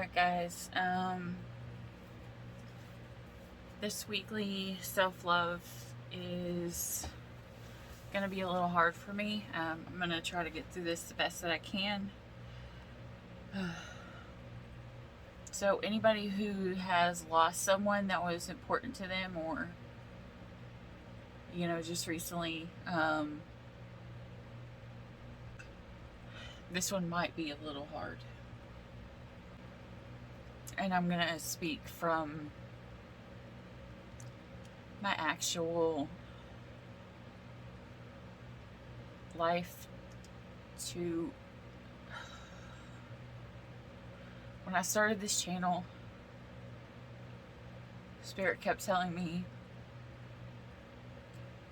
Alright guys, this weekly self-love is going to be a little hard for me. I'm going to try to get through this the best that I can. So anybody who has lost someone that was important to them, or just recently, this one might be a little hard. And I'm going to speak from my actual life to when I started this channel. Spirit kept telling me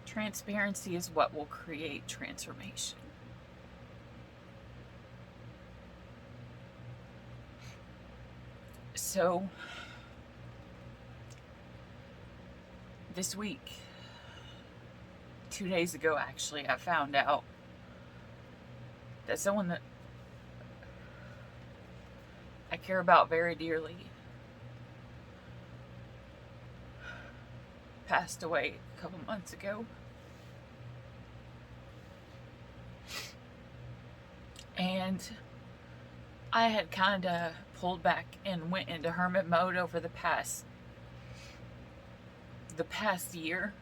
transparency is what will create transformation. So this week, 2 days ago actually, I found out that someone that I care about very dearly passed away a couple months ago. And I had kind of pulled back and went into hermit mode over the past year.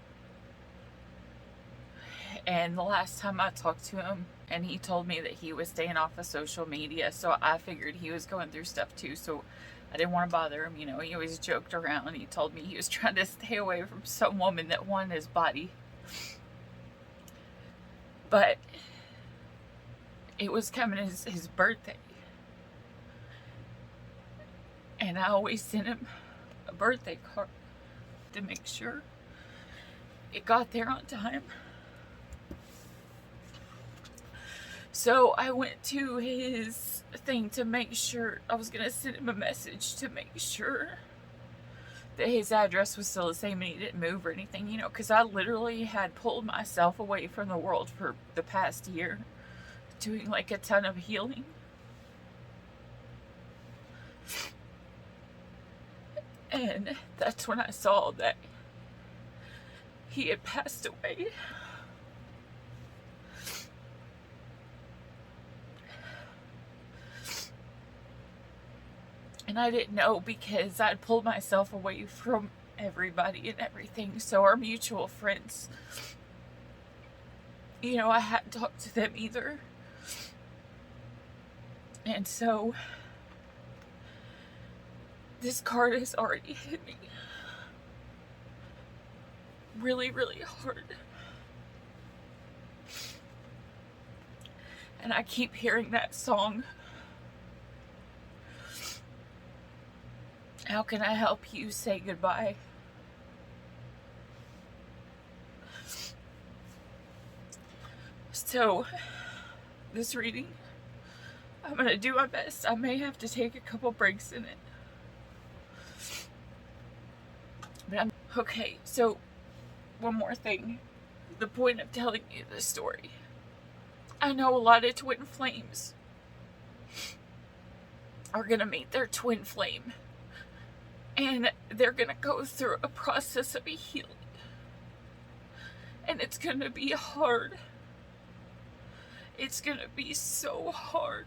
And the last time I talked to him, and he told me that he was staying off of social media, so I figured he was going through stuff too, so I didn't want to bother him. He always joked around, and he told me he was trying to stay away from some woman that wanted his body. But it was coming his birthday, and I always sent him a birthday card to make sure it got there on time. So I went to his thing to make sure, I was going to send him a message to make sure that his address was still the same and he didn't move or anything, because I literally had pulled myself away from the world for the past year, doing like a ton of healing. And that's when I saw that he had passed away. And I didn't know because I'd pulled myself away from everybody and everything. So our mutual friends, I hadn't talked to them either. And so this card has already hit me really, really hard. And I keep hearing that song, "How can I help you say goodbye?" So, this reading, I'm going to do my best. I may have to take a couple breaks in it. But okay, so one more thing. The point of telling you this story. I know a lot of twin flames are going to meet their twin flame. And they're going to go through a process of healing. And it's going to be hard. It's going to be so hard.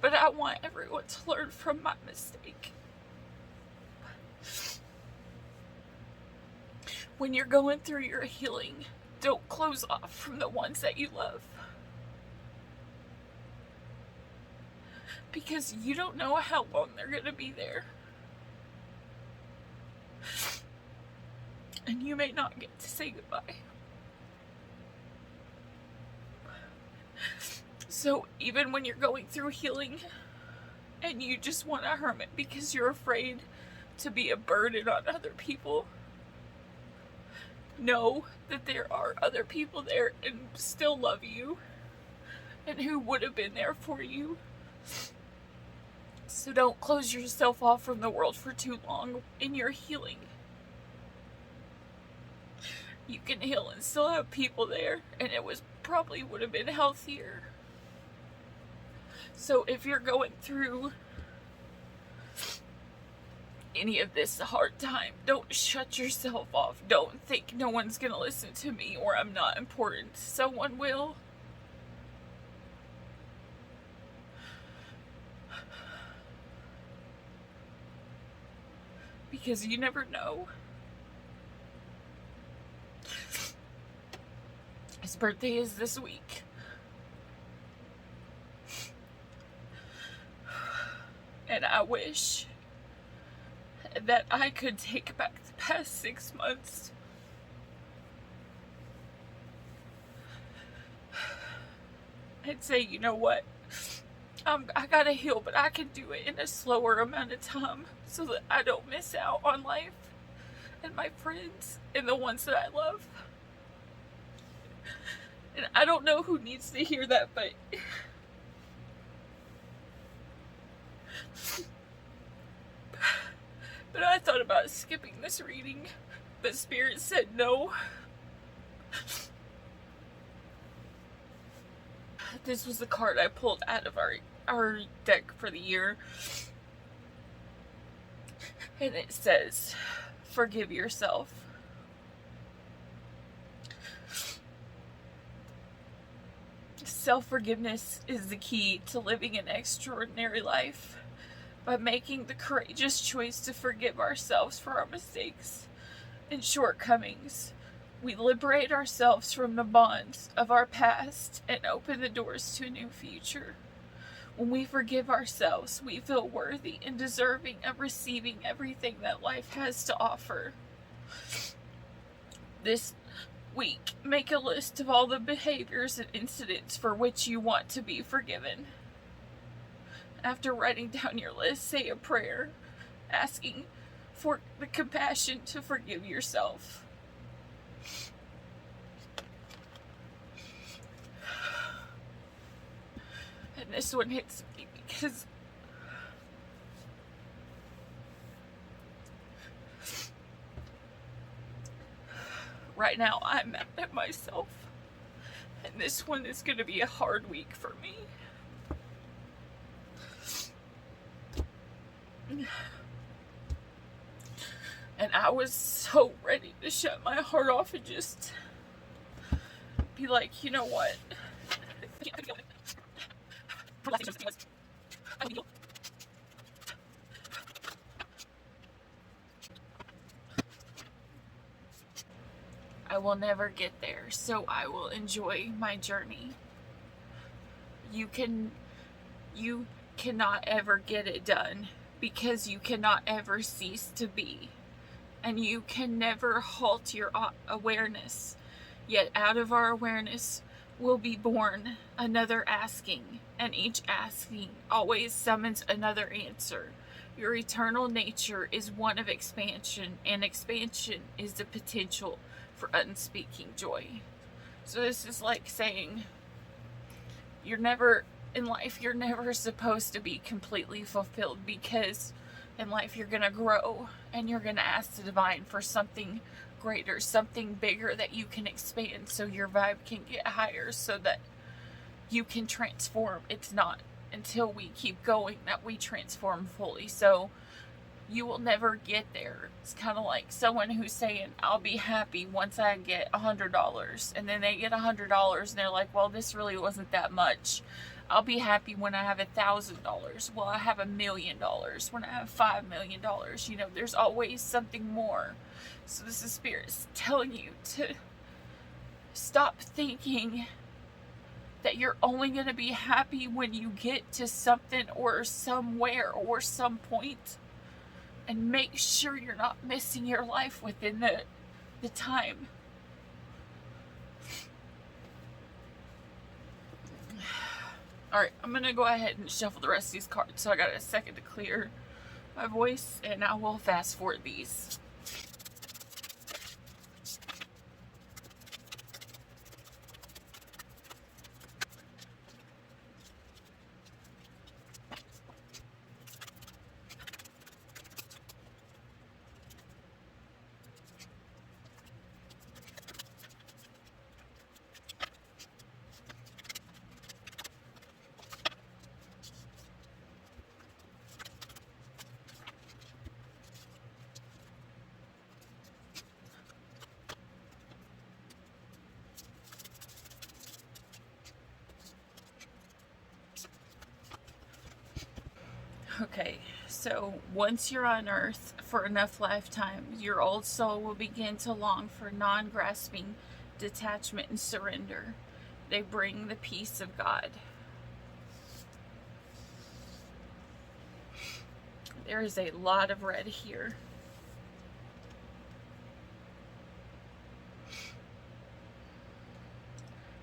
But I want everyone to learn from my mistake. When you're going through your healing, don't close off from the ones that you love. Because you don't know how long they're going to be there. And you may not get to say goodbye. So even when you're going through healing and you just want a hermit because you're afraid to be a burden on other people, know that there are other people there and still love you and who would have been there for you. So don't close yourself off from the world for too long in your healing. You can heal and still have people there, and it probably would have been healthier. So if you're going through any of this hard time, don't shut yourself off. Don't think no one's gonna listen to me or I'm not important. Someone will. Because you never know. His birthday is this week. And I wish that I could take back the past 6 months. And say, you know what? I gotta heal, but I can do it in a slower amount of time so that I don't miss out on life and my friends and the ones that I love. And I don't know who needs to hear that, but I thought about skipping this reading, but Spirit said no. This was the card I pulled out of our deck for the year. And it says, forgive yourself. Self-forgiveness is the key to living an extraordinary life. By making the courageous choice to forgive ourselves for our mistakes and shortcomings, we liberate ourselves from the bonds of our past and open the doors to a new future. When we forgive ourselves, we feel worthy and deserving of receiving everything that life has to offer. This week, make a list of all the behaviors and incidents for which you want to be forgiven. After writing down your list, say a prayer, asking for the compassion to forgive yourself. And this one hits me because right now I'm mad at myself. And this one is going to be a hard week for me. And I was so ready to shut my heart off and just be like, you know what? I will never get there, so I will enjoy my journey. You cannot ever get it done because you cannot ever cease to be. And you can never halt your awareness. Yet out of our awareness will be born another asking, and each asking always summons another answer. Your eternal nature is one of expansion, and expansion is the potential for unspeaking joy. So this is like saying you're never supposed to be completely fulfilled, because in life you're going to grow and you're going to ask the divine for something greater, something bigger that you can expand so your vibe can get higher, so that you can transform. It's not until we keep going that we transform fully. So you will never get there. It's kind of like someone who's saying, I'll be happy once I get $100, and then they get $100 and they're like, well, this really wasn't that much. I'll be happy when I have $1,000. Well, I have $1 million. When I have $5 million, you know, there's always something more. So this is Spirit telling you to stop thinking that you're only going to be happy when you get to something or somewhere or some point, and make sure you're not missing your life within the time. Alright, I'm going to go ahead and shuffle the rest of these cards so I got a second to clear my voice, and I will fast forward these. Okay, so once you're on Earth for enough lifetimes, your old soul will begin to long for non-grasping detachment and surrender. They bring the peace of God. There is a lot of red here.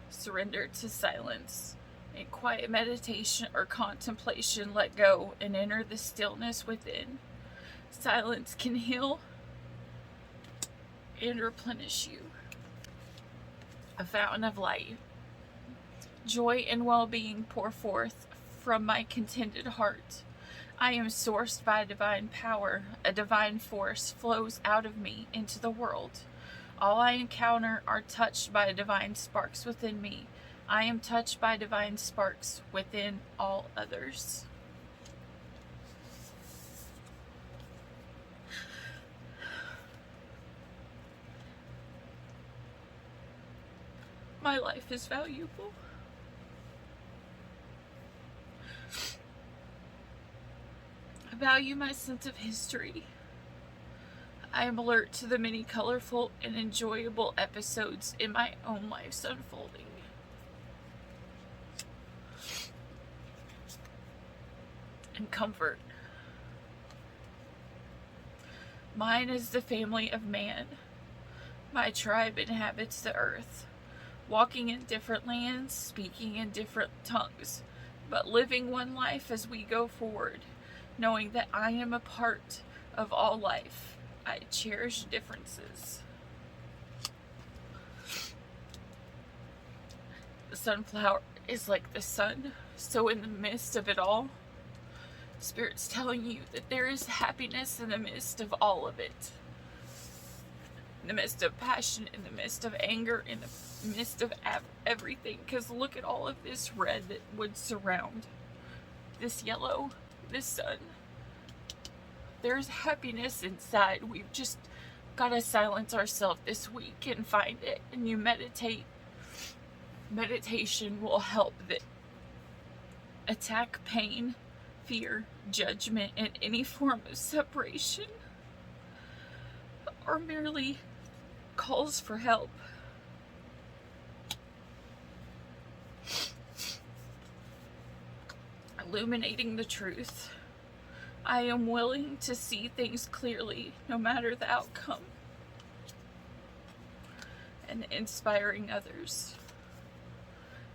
Surrender to silence. In quiet meditation or contemplation, let go and enter the stillness within. Silence can heal and replenish you. A fountain of light. Joy and well-being pour forth from my contented heart. I am sourced by divine power. A divine force flows out of me into the world. All I encounter are touched by divine sparks within me. I am touched by divine sparks within all others. My life is valuable. I value my sense of history. I am alert to the many colorful and enjoyable episodes in my own life's unfolding. And comfort. Mine is the family of man. My tribe inhabits the earth, walking in different lands, speaking in different tongues, but living one life as we go forward, knowing that I am a part of all life. I cherish differences. The sunflower is like the sun, so in the midst of it all, Spirit's telling you that there is happiness in the midst of all of it. In the midst of passion, in the midst of anger, in the midst of everything. Because look at all of this red that would surround this yellow, this sun. There's happiness inside. We've just got to silence ourselves this week and find it. And you meditate. Meditation will help that attack pain, fear, judgment, and any form of separation, or merely calls for help. Illuminating the truth. I am willing to see things clearly, no matter the outcome. And inspiring others.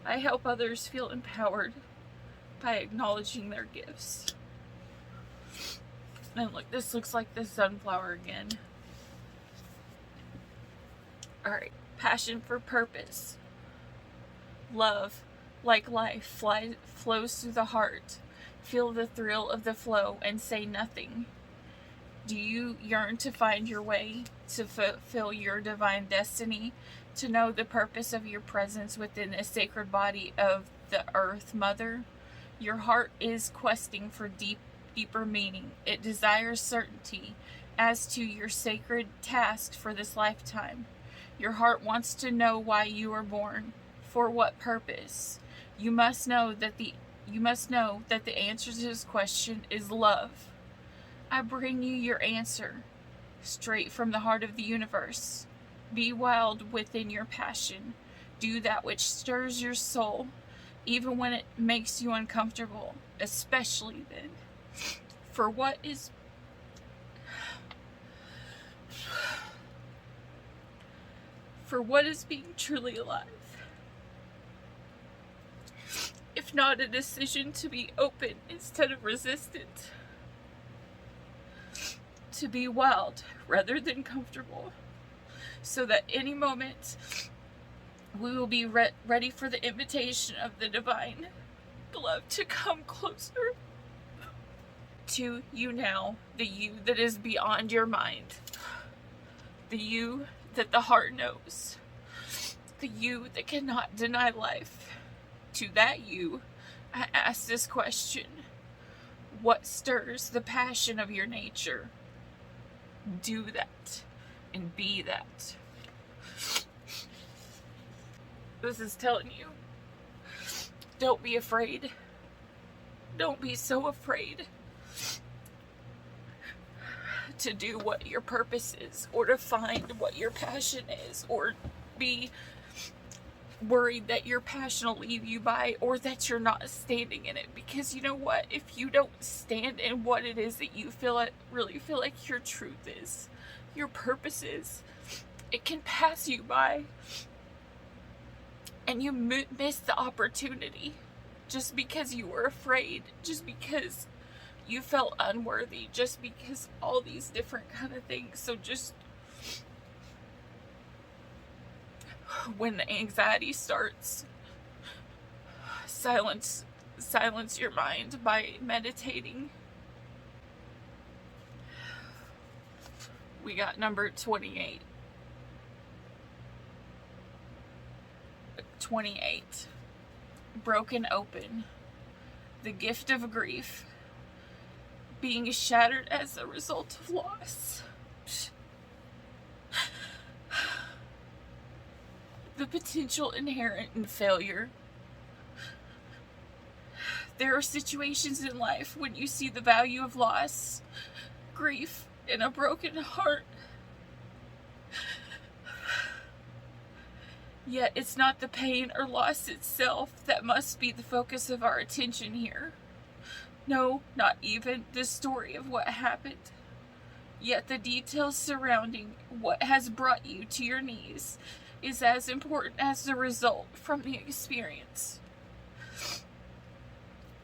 I help others feel empowered by acknowledging their gifts. And look, this looks like the sunflower again. Alright, passion for purpose. Love, like life, flows through the heart. Feel the thrill of the flow and say nothing. Do you yearn to find your way, to fulfill your divine destiny, to know the purpose of your presence within the sacred body of the Earth Mother? Your heart is questing for deeper meaning. It desires certainty as to your sacred task for this lifetime. Your heart wants to know why you were born, for what purpose. You must know that the answer to this question is love. I bring you your answer, straight from the heart of the universe. Be wild within your passion. Do that which stirs your soul, even when it makes you uncomfortable, especially then. For what is being truly alive? If not a decision to be open instead of resistant, to be wild rather than comfortable, so that any moment we will be ready for the invitation of the divine beloved to come closer to you now, the you that is beyond your mind, the you that the heart knows, the you that cannot deny life. To that you, I ask this question: what stirs the passion of your nature? Do that and be that. This is telling you, don't be afraid. Don't be so afraid to do what your purpose is, or to find what your passion is, or be worried that your passion will leave you by, or that you're not standing in it. Because you know what? If you don't stand in what it is that you really feel like your truth is, your purpose is, it can pass you by, and you miss the opportunity just because you were afraid, just because you felt unworthy, just because all these different kind of things. So just when the anxiety starts, silence your mind by meditating. We got number 28. 28. Broken open. The gift of grief. Being shattered as a result of loss. The potential inherent in failure. There are situations in life when you see the value of loss, grief, and a broken heart. Yet it's not the pain or loss itself that must be the focus of our attention here. No, not even the story of what happened. Yet the details surrounding what has brought you to your knees is as important as the result from the experience.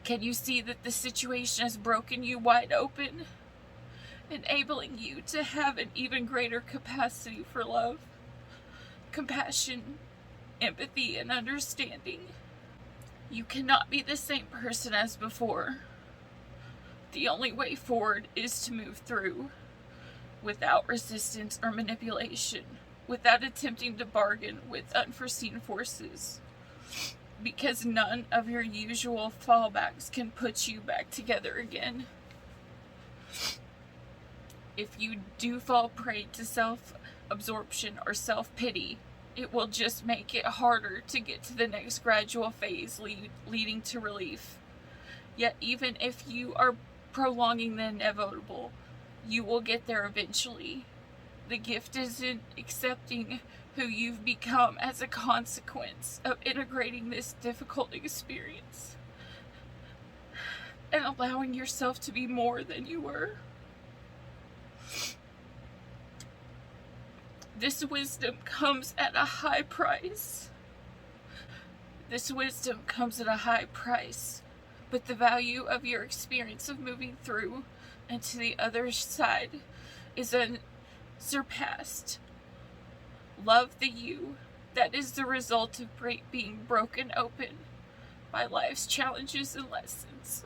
Can you see that the situation has broken you wide open, enabling you to have an even greater capacity for love, compassion, empathy, and understanding? You cannot be the same person as before. The only way forward is to move through, without resistance or manipulation, without attempting to bargain with unforeseen forces, because none of your usual fallbacks can put you back together again. If you do fall prey to self-absorption or self-pity, it will just make it harder to get to the next gradual phase leading to relief. Yet even if you are prolonging the inevitable, you will get there eventually. The gift is in accepting who you've become as a consequence of integrating this difficult experience and allowing yourself to be more than you were. This wisdom comes at a high price. This wisdom comes at a high price, but the value of your experience of moving through and to the other side is unsurpassed. Love the you that is the result of being broken open by life's challenges and lessons.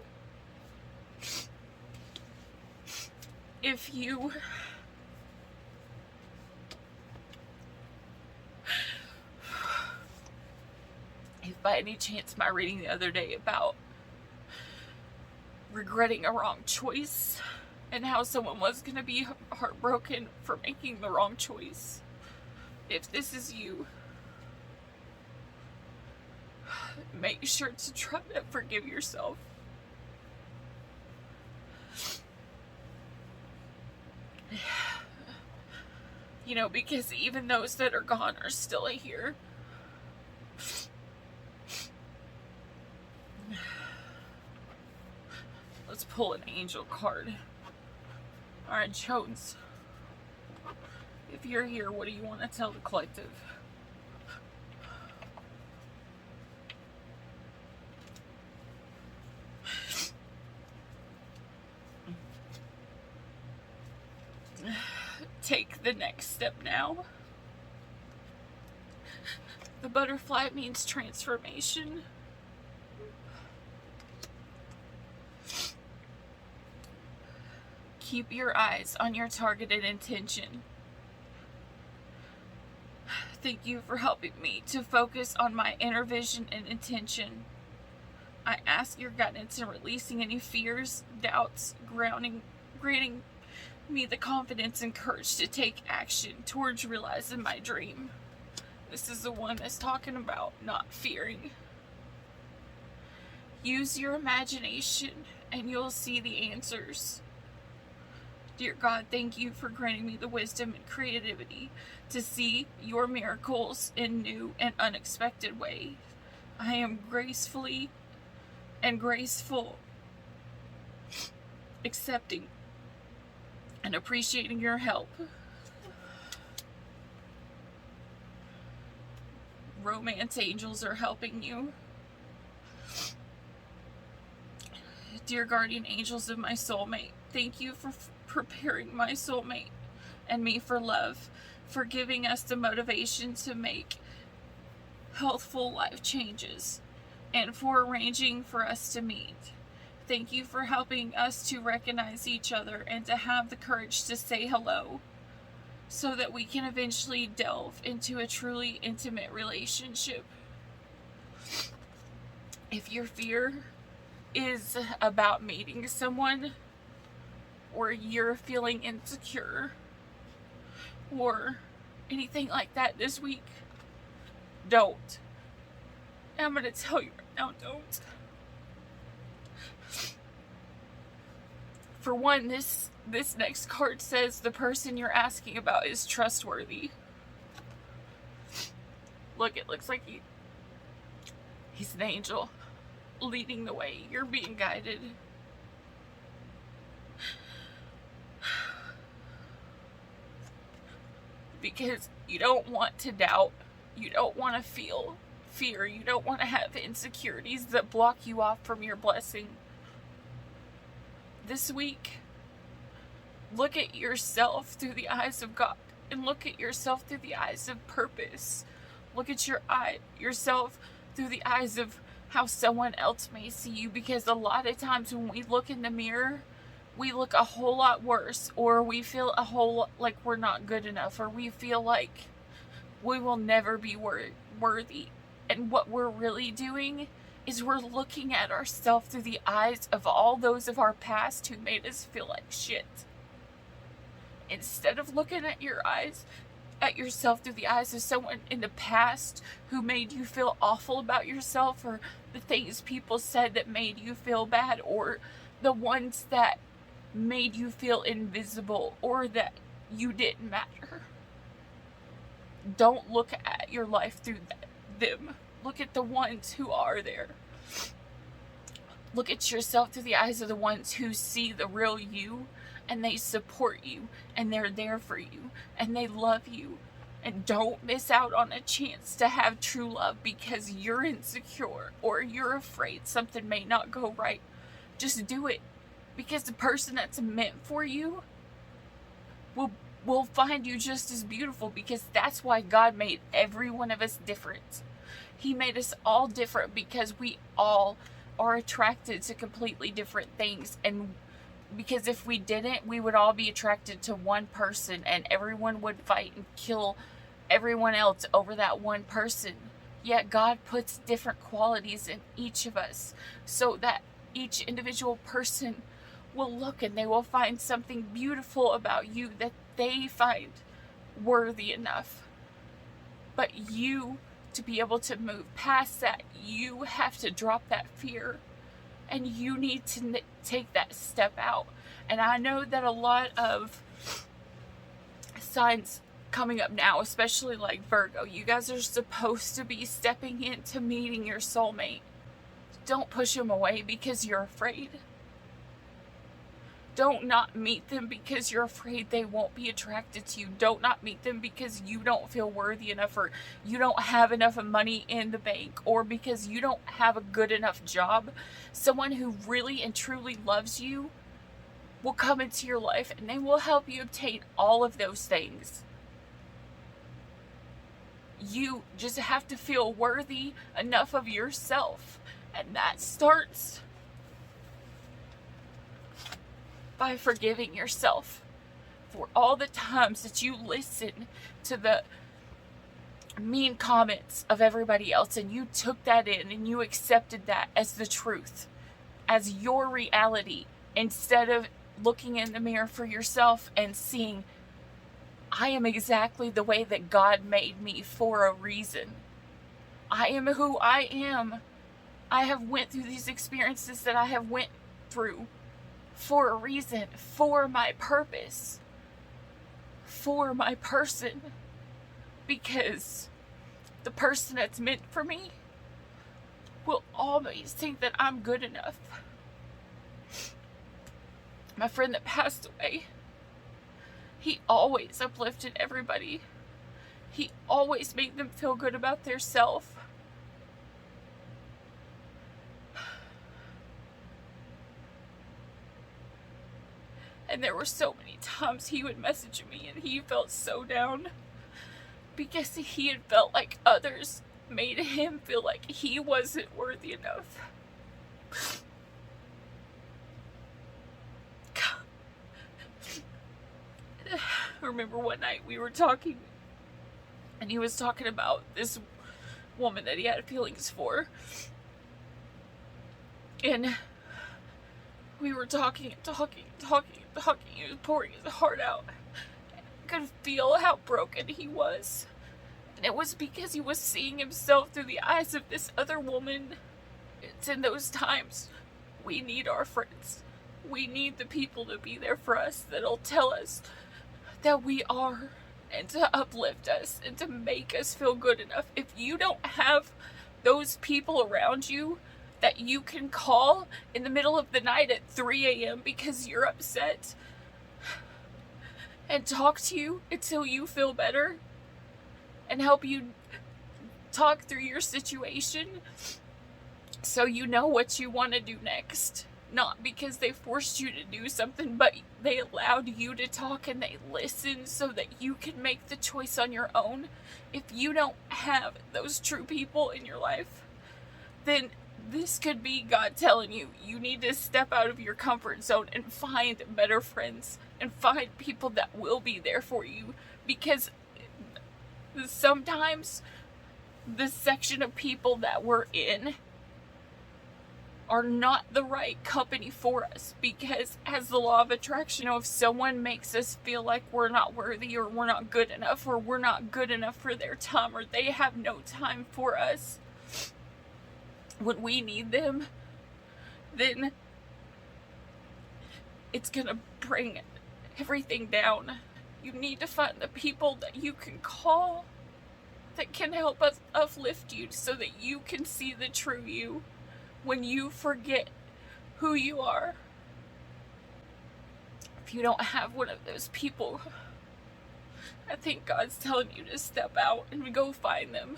If by any chance my reading the other day about regretting a wrong choice and how someone was going to be heartbroken for making the wrong choice, if this is you, make sure to try to forgive yourself. You know, because even those that are gone are still here. Let's pull an angel card. Alright, Jones. If you're here, what do you want to tell the collective? Take the next step now. The butterfly means transformation. Keep your eyes on your targeted intention. Thank you for helping me to focus on my inner vision and intention. I ask your guidance in releasing any fears, doubts, granting me the confidence and courage to take action towards realizing my dream. This is the one that's talking about not fearing. Use your imagination and you'll see the answers. Dear God, thank you for granting me the wisdom and creativity to see your miracles in new and unexpected ways. I am gracefully and graceful, accepting and appreciating your help. Romance angels are helping you. Dear guardian angels of my soulmate, thank you for preparing my soulmate and me for love, for giving us the motivation to make healthful life changes, and for arranging for us to meet. Thank you for helping us to recognize each other and to have the courage to say hello, so that we can eventually delve into a truly intimate relationship. If your fear is about meeting someone, or you're feeling insecure, or anything like that this week, don't. I'm going to tell you right now, don't. For one, this next card says the person you're asking about is trustworthy. Look, it looks like he's an angel leading the way. You're being guided. Because you don't want to doubt, you don't want to feel fear, you don't want to have insecurities that block you off from your blessing. This week, look at yourself through the eyes of God, and look at yourself through the eyes of purpose. Look at yourself through the eyes of how someone else may see you, because a lot of times when we look in the mirror, we look a whole lot worse, or we feel a whole lot like we're not good enough, or we feel like we will never be worthy. And what we're really doing is we're looking at ourselves through the eyes of all those of our past who made us feel like shit. Instead of looking at yourself through the eyes of someone in the past who made you feel awful about yourself, or the things people said that made you feel bad, or the ones that made you feel invisible, or that you didn't matter. Don't look at your life through them. Look at the ones who are there. Look at yourself through the eyes of the ones who see the real you, and they support you, and they're there for you, and they love you. And don't miss out on a chance to have true love because you're insecure or you're afraid something may not go right. Just do it. Because the person that's meant for you will find you just as beautiful, because that's why God made every one of us different. He made us all different because we all are attracted to completely different things. And because if we didn't, we would all be attracted to one person, and everyone would fight and kill everyone else over that one person. Yet God puts different qualities in each of us, so that each individual person will look and they will find something beautiful about you that they find worthy enough. But you, to be able to move past that, you have to drop that fear, and you need to take that step out. And I know that a lot of signs coming up now, especially like Virgo, you guys are supposed to be stepping into meeting your soulmate. Don't push them away because you're afraid. Don't not meet them because you're afraid they won't be attracted to you. Don't not meet them because you don't feel worthy enough, or you don't have enough money in the bank, or because you don't have a good enough job. Someone who really and truly loves you will come into your life, and they will help you obtain all of those things. You just have to feel worthy enough of yourself, and that starts by forgiving yourself for all the times that you listen to the mean comments of everybody else, and you took that in and you accepted that as the truth, as your reality, instead of looking in the mirror for yourself and seeing, I am exactly the way that God made me for a reason. I am who I am. I have went through these experiences that I have went through for a reason, for my purpose, for my person, because the person that's meant for me will always think that I'm good enough. My friend that passed away, he always uplifted everybody. He always made them feel good about their self. And there were so many times he would message me and he felt so down because he had felt like others made him feel like he wasn't worthy enough. I remember one night we were talking and he was talking about this woman that he had feelings for. And we were talking. He was pouring his heart out. I could feel how broken he was. And it was because he was seeing himself through the eyes of this other woman. It's in those times we need our friends. We need the people to be there for us that'll tell us that we are, and to uplift us and to make us feel good enough. If you don't have those people around you that you can call in the middle of the night at 3 a.m. because you're upset and talk to you until you feel better and help you talk through your situation so you know what you want to do next. Not because they forced you to do something, but they allowed you to talk and they listened so that you can make the choice on your own. If you don't have those true people in your life, then this could be God telling you, you need to step out of your comfort zone and find better friends and find people that will be there for you. Because sometimes the section of people that we're in are not the right company for us, because as the law of attraction, if someone makes us feel like we're not worthy or we're not good enough or we're not good enough for their time or they have no time for us when we need them, then it's gonna bring everything down. You need to find the people that you can call that can help us uplift you so that you can see the true you when you forget who you are. If you don't have one of those people, I think God's telling you to step out and go find them.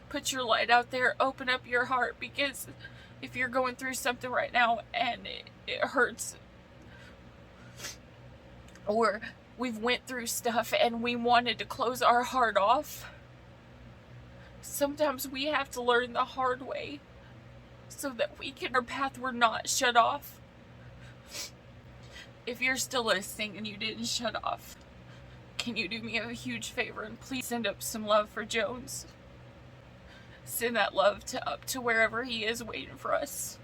Put your light out there, open up your heart, because if you're going through something right now and it hurts, or we've went through stuff and we wanted to close our heart off, sometimes we have to learn the hard way so that we can, our path, we're not shut off. If you're still listening and you didn't shut off, can you do me a huge favor and please send up some love for Jones? Send that love up to wherever he is waiting for us.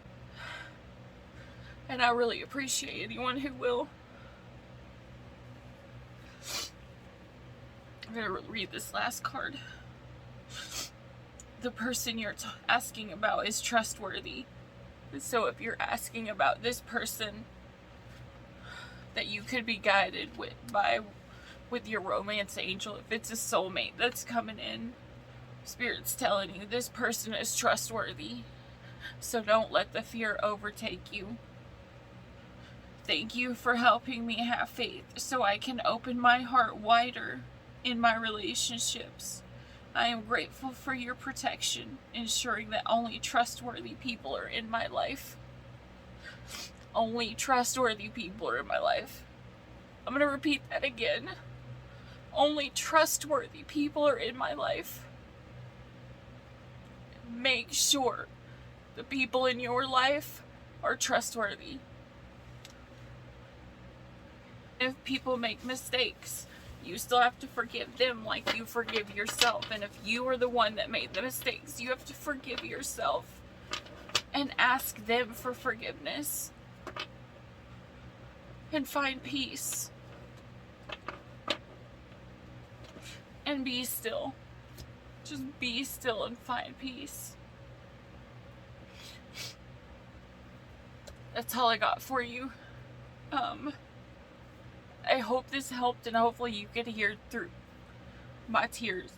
And I really appreciate anyone who will. I'm going to read this last card. The person you're asking about is trustworthy. So if you're asking about this person that you could be guided with your romance angel, if it's a soulmate that's coming in, Spirit's telling you this person is trustworthy. So don't let the fear overtake you. Thank you for helping me have faith so I can open my heart wider in my relationships. I am grateful for your protection, ensuring that only trustworthy people are in my life. Only trustworthy people are in my life. I'm going to repeat that again. Only trustworthy people are in my life. Make sure the people in your life are trustworthy. If people make mistakes, you still have to forgive them like you forgive yourself. And if you are the one that made the mistakes, you have to forgive yourself and ask them for forgiveness and find peace. And be still. Just be still and find peace. That's all I got for you. I hope this helped, and hopefully you could hear through my tears.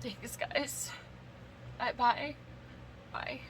Thanks, guys. Bye-bye. Bye.